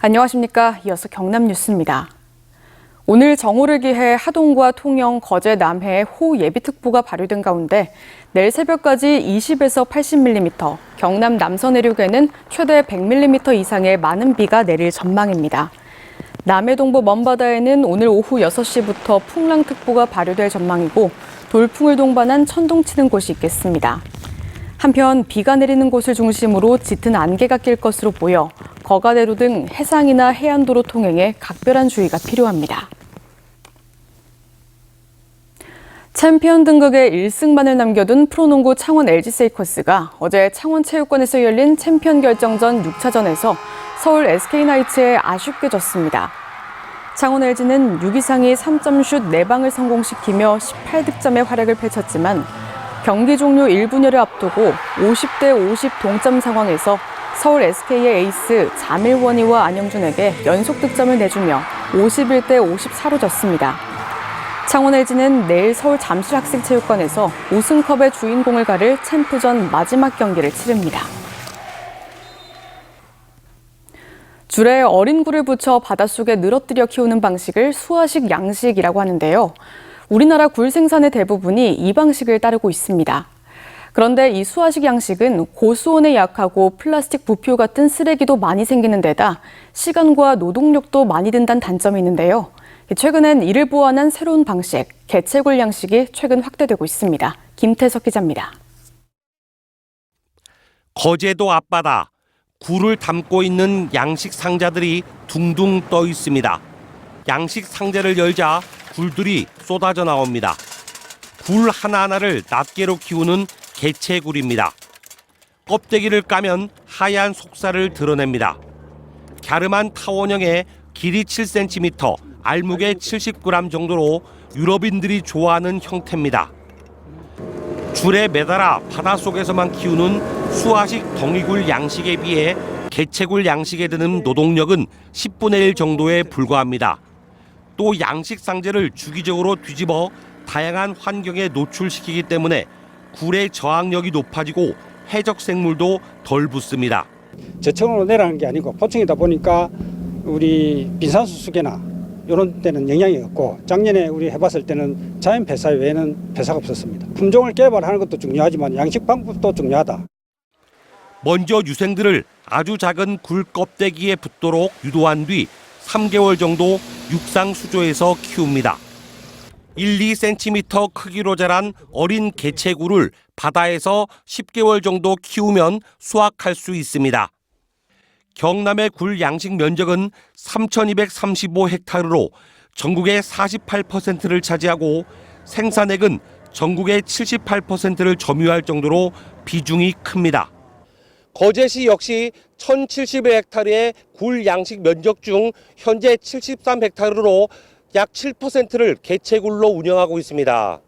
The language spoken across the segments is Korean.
안녕하십니까. 이어서 경남 뉴스입니다. 오늘 정오를 기해 하동과 통영, 거제, 남해에 호예비특보가 발효된 가운데 내일 새벽까지 20에서 80mm, 경남 남서 내륙에는 최대 100mm 이상의 많은 비가 내릴 전망입니다. 남해 동부 먼바다에는 오늘 오후 6시부터 풍랑특보가 발효될 전망이고 돌풍을 동반한 천둥 치는 곳이 있겠습니다. 한편 비가 내리는 곳을 중심으로 짙은 안개가 낄 것으로 보여 거가대로 등 해상이나 해안도로 통행에 각별한 주의가 필요합니다. 챔피언 등극의 1승만을 남겨둔 프로농구 창원 LG세이커스가 어제 창원체육관에서 열린 챔피언 결정전 6차전에서 서울 SK나이츠에 아쉽게 졌습니다. 창원 LG는 6이상이 3점슛 4방을 성공시키며 18득점의 활약을 펼쳤지만 경기 종료 1분여를 앞두고 50대 50 동점 상황에서 서울 SK의 에이스 자밀원이와 안영준에게 연속 득점을 내주며 51대 54로 졌습니다. 창원 LG는 내일 서울 잠실학생체육관에서 우승컵의 주인공을 가를 챔프전 마지막 경기를 치릅니다. 줄에 어린 굴을 붙여 바닷속에 늘어뜨려 키우는 방식을 수화식 양식이라고 하는데요. 우리나라 굴 생산의 대부분이 이 방식을 따르고 있습니다. 그런데 이 수화식 양식은 고수온에 약하고 플라스틱 부표 같은 쓰레기도 많이 생기는 데다 시간과 노동력도 많이 든다는 단점이 있는데요. 최근엔 이를 보완한 새로운 방식, 개체굴 양식이 최근 확대되고 있습니다. 김태석 기자입니다. 거제도 앞바다, 굴을 담고 있는 양식 상자들이 둥둥 떠 있습니다. 양식 상자를 열자 굴들이 쏟아져 나옵니다. 굴 하나하나를 낱개로 키우는 개체굴입니다. 껍데기를 까면 하얀 속살을 드러냅니다. 갸름한 타원형에 길이 7cm, 알무게 70g 정도로 유럽인들이 좋아하는 형태입니다. 줄에 매달아 바닷속에서만 키우는 수화식 덩이굴 양식에 비해 개체굴 양식에 드는 노동력은 10분의 1 정도에 불과합니다. 또 양식 상자를 주기적으로 뒤집어 다양한 환경에 노출시키기 때문에 굴의 저항력이 높아지고 해적 생물도 덜 붙습니다. 저층으로 내려가는 게 아니고 포층이다 보니까 우리 빈산수수계나 이런 데는 영향이 없고 작년에 우리 해봤을 때는 자연 폐사 외에는 폐사가 없었습니다. 품종을 개발하는 것도 중요하지만 양식 방법도 중요하다. 먼저 유생들을 아주 작은 굴 껍데기에 붙도록 유도한 뒤 3개월 정도 육상 수조에서 키웁니다. 1-2cm 크기로 자란 어린 개체굴을 바다에서 10개월 정도 키우면 수확할 수 있습니다. 경남의 굴 양식 면적은 3,235헥타르로 전국의 48%를 차지하고 생산액은 전국의 78%를 점유할 정도로 비중이 큽니다. 거제시 역시 1,070헥타르의 굴 양식 면적 중 현재 73헥타르로 약 7%를 개체굴로 운영하고 있습니다.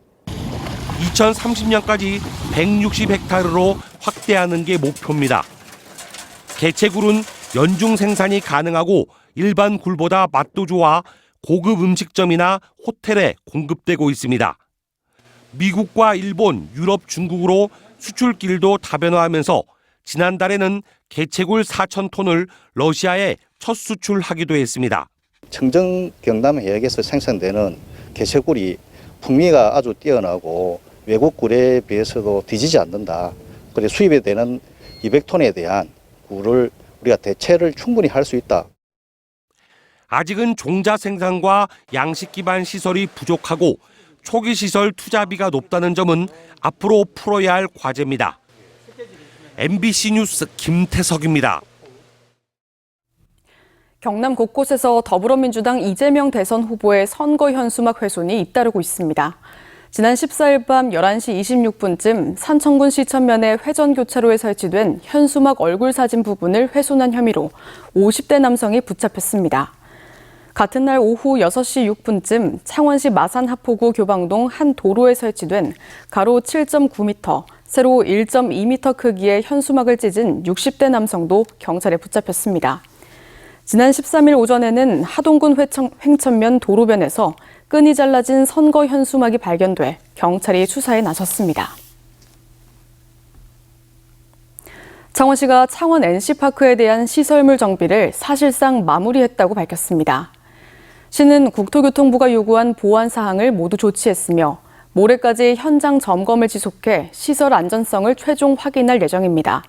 2030년까지 160헥타르로 확대하는 게 목표입니다. 개체굴은 연중 생산이 가능하고 일반 굴보다 맛도 좋아 고급 음식점이나 호텔에 공급되고 있습니다. 미국과 일본, 유럽, 중국으로 수출길도 다변화하면서 지난달에는 개체굴 4,000톤을 러시아에 첫 수출하기도 했습니다. 청정 경남 해역에서 생산되는 개체굴이 풍미가 아주 뛰어나고 외국 굴에 비해서도 뒤지지 않는다. 그래서 수입에 되는 200톤에 대한 굴을 우리가 대체를 충분히 할 수 있다. 아직은 종자 생산과 양식 기반 시설이 부족하고 초기 시설 투자비가 높다는 점은 앞으로 풀어야 할 과제입니다. MBC 뉴스 김태석입니다. 경남 곳곳에서 더불어민주당 이재명 대선 후보의 선거 현수막 훼손이 잇따르고 있습니다. 지난 14일 밤 11시 26분쯤 산청군 시천면의 회전교차로에 설치된 현수막 얼굴 사진 부분을 훼손한 혐의로 50대 남성이 붙잡혔습니다. 같은 날 오후 6시 6분쯤 창원시 마산하포구 교방동 한 도로에 설치된 가로 7.9m, 세로 1.2m 크기의 현수막을 찢은 60대 남성도 경찰에 붙잡혔습니다. 지난 13일 오전에는 하동군 횡천면 도로변에서 끈이 잘라진 선거 현수막이 발견돼 경찰이 수사에 나섰습니다. 창원시가 창원 NC파크에 대한 시설물 정비를 사실상 마무리했다고 밝혔습니다. 시는 국토교통부가 요구한 보안 사항을 모두 조치했으며 모레까지 현장 점검을 지속해 시설 안전성을 최종 확인할 예정입니다.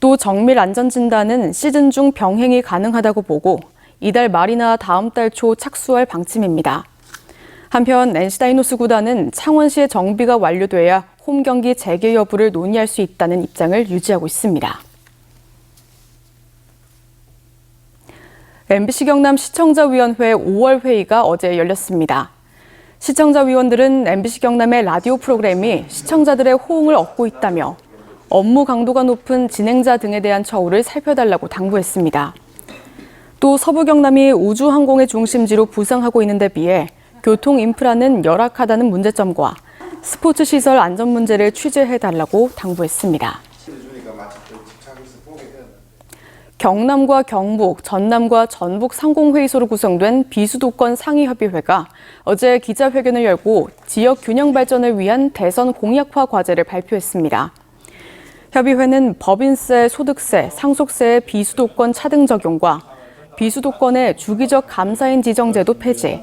또 정밀 안전진단은 시즌 중 병행이 가능하다고 보고 이달 말이나 다음 달 초 착수할 방침입니다. 한편 NC 다이노스 구단은 창원시의 정비가 완료돼야 홈 경기 재개 여부를 논의할 수 있다는 입장을 유지하고 있습니다. MBC 경남 시청자위원회 5월 회의가 어제 열렸습니다. 시청자위원들은 MBC 경남의 라디오 프로그램이 시청자들의 호응을 얻고 있다며 업무 강도가 높은 진행자 등에 대한 처우를 살펴달라고 당부했습니다. 또 서부 경남이 우주항공의 중심지로 부상하고 있는 데 비해 교통 인프라는 열악하다는 문제점과 스포츠 시설 안전 문제를 취재해달라고 당부했습니다. 경남과 경북, 전남과 전북 상공회의소로 구성된 비수도권 상위협의회가 어제 기자회견을 열고 지역 균형 발전을 위한 대선 공약화 과제를 발표했습니다. 협의회는 법인세, 소득세, 상속세의 비수도권 차등 적용과 비수도권의 주기적 감사인 지정 제도 폐지,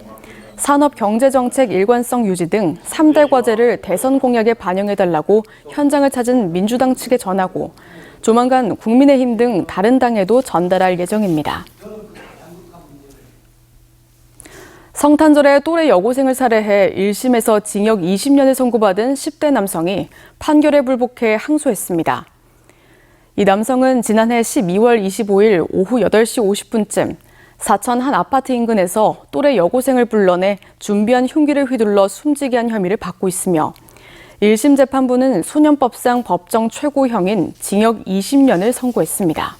산업 경제정책 일관성 유지 등 3대 과제를 대선 공약에 반영해달라고 현장을 찾은 민주당 측에 전하고 조만간 국민의힘 등 다른 당에도 전달할 예정입니다. 성탄절에 또래 여고생을 살해해 1심에서 징역 20년을 선고받은 10대 남성이 판결에 불복해 항소했습니다. 이 남성은 지난해 12월 25일 오후 8시 50분쯤 사천 한 아파트 인근에서 또래 여고생을 불러내 준비한 흉기를 휘둘러 숨지게 한 혐의를 받고 있으며 1심 재판부는 소년법상 법정 최고형인 징역 20년을 선고했습니다.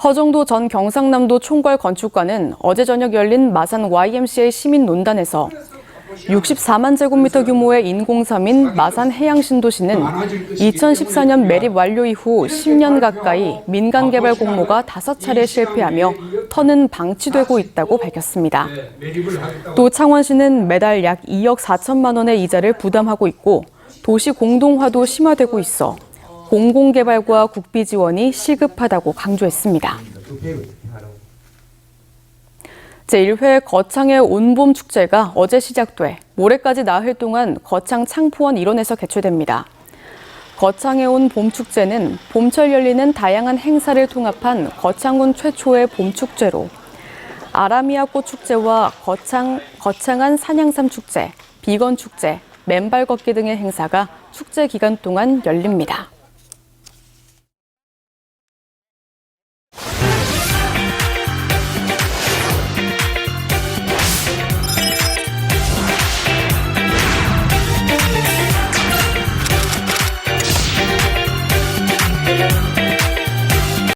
허정도 전 경상남도 총괄 건축관은 어제 저녁 열린 마산 YMCA 시민논단에서 64만 제곱미터 규모의 인공섬인 마산 해양신도시는 2014년 매립 완료 이후 10년 가까이 민간 개발 공모가 5차례 실패하며 터는 방치되고 있다고 밝혔습니다. 또 창원시는 매달 약 2억 4천만 원의 이자를 부담하고 있고 도시 공동화도 심화되고 있어 공공개발과 국비 지원이 시급하다고 강조했습니다. 제1회 거창의 온봄 축제가 어제 시작돼 모레까지 나흘 동안 거창 창포원 일원에서 개최됩니다. 거창에 온 봄축제는 봄철 열리는 다양한 행사를 통합한 거창군 최초의 봄축제로 아라미아 꽃축제와 거창한 산양삼 축제, 비건 축제, 맨발 걷기 등의 행사가 축제 기간 동안 열립니다.